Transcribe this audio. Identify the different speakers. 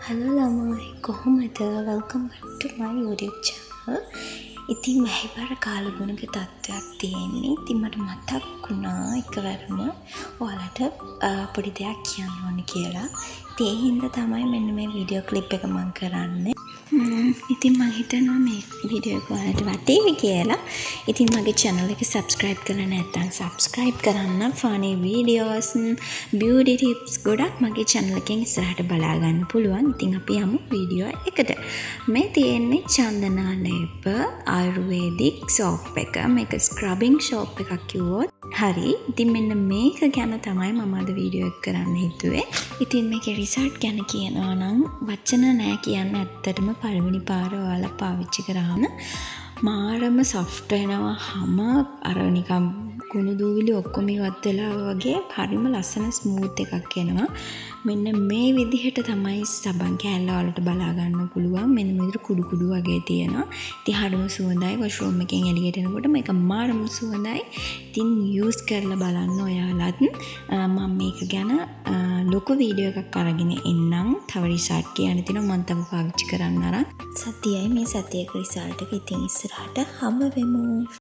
Speaker 1: Hello ළමයි කොහොමද? welcome back to my YouTube channel. ඉතින් මහිබර කාලගුණක තත්ත්වයක් තියෙන්නේ. ඉතින් මට මතක් වුණා එකවරම ඔයාලට පොඩි දෙයක් කියන්න ඕන කියලා. ඉතින් ඒ හින්දා තමයි මෙන්න මේ වීඩියෝ ක්ලිප් එක මම කරන්නේ. ඉතින් මම හිතනවා මේ වීඩියෝ එක ඔයාලට වටේවි කියලා. ඉතින් මගේ channel එක subscribe කරලා නැත්නම් subscribe කරන්න. funny videos, beauty tips ගොඩක් මගේ channel එකෙන් ඉස්සරහට බලා ගන්න පුළුවන්. ඉතින් අපි යමු වීඩියෝ එකට. මේ තියෙන්නේ චන්දනා ලේප ආයුර්වේදික් soap එක. මේක scrubbing soap එකක් කිව්වොත් හරි. ඉතින් මෙන්න මේක ගැන තමයි මම අද වීඩියෝ එක කරන්න හිතුවේ. ඉතින් මේකේ රිසල්ට් ගැන කියනවා නම් වචන නෑ කියන්න. ඇත්තටම පළවෙනි පාර ඔයාලා පාවිච්චි කරාම මාරම soft වෙනවා. හැම අර නිකම් කුණු දූවිලි ඔක්කොම ඉවත් වෙලා වගේ හරිම ලස්සන ස්මූත් එකක් එනවා. මෙන්න මේ විදිහට තමයි සබන් කෑල්ල වලට බලා ගන්න පුළුවන්. මෙන්න මේ විදිහට කුඩු කුඩු වගේ තියෙනවා. ඉතින් හරිම සුවඳයි. වොෂරූම් එකෙන් එළියට එනකොට මේක මාරම සුවඳයි. ඉතින් යූස් කරලා බලන්න ඔයාලත්. මම මේක ගැන ලොකු වීඩියෝ එකක් අරගෙන එන්නම්. තව රිසල්ට් කියන්න තියෙනවා. මම තව පාවිච්චි කරන්න අරන්. සතියයි මේ සතියක රිසල්ට් එක ඉතින් ඉස්සරහට හම්බ වෙමු.